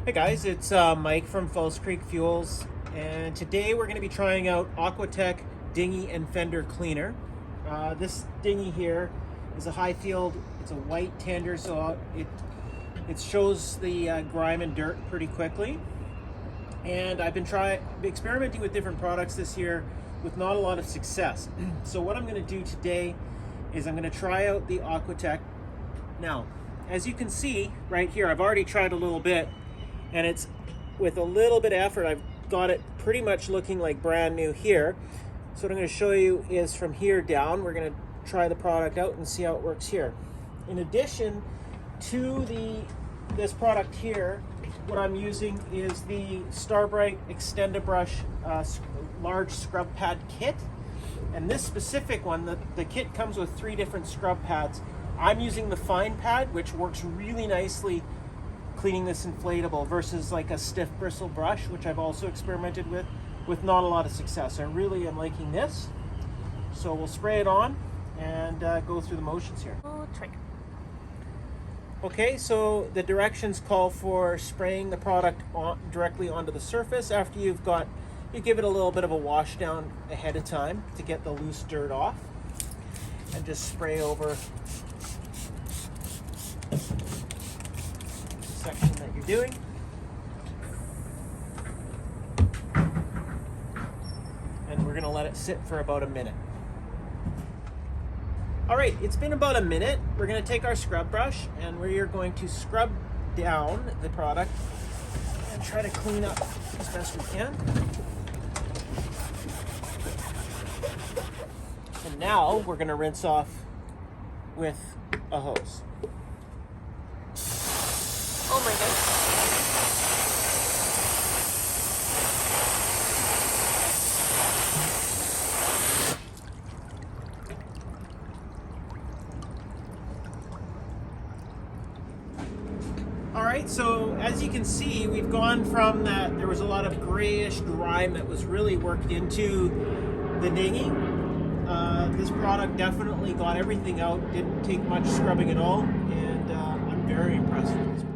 Hey guys, it's Mike from Falls Creek Fuels, and today we're going to be trying out Aqua-Tek Dinghy and Fender Cleaner. This dinghy here is a high field. It's a white tender, so it shows the grime and dirt pretty quickly. And I've been experimenting with different products this year with not a lot of success. So what I'm going to do today is I'm going to try out the Aqua-Tek. Now, as you can see right here, I've already tried a little bit. And it's with a little bit of effort, I've got it pretty much looking like brand new here. So what I'm going to show you is from here down, we're going to try the product out and see how it works here. In addition to this product here, what I'm using is the Starbright Extend-A-Brush large scrub pad kit. And this specific one, the kit comes with 3 different scrub pads. I'm using the fine pad, which works really nicely cleaning this inflatable versus like a stiff bristle brush, which I've also experimented with not a lot of success. I really am liking this. So we'll spray it on and go through the motions here. Okay, so the directions call for spraying the product directly onto the surface. After you give it a little bit of a wash down ahead of time to get the loose dirt off, and just spray over section that you're doing. And we're going to let it sit for about a minute. All right, it's been about a minute. We're going to take our scrub brush and we are going to scrub down the product and try to clean up as best we can. And now we're going to rinse off with a hose. Oh my goodness. All right, so as you can see, we've gone from that there was a lot of grayish grime that was really worked into the dinghy. This product definitely got everything out, didn't take much scrubbing at all, and I'm very impressed with this product.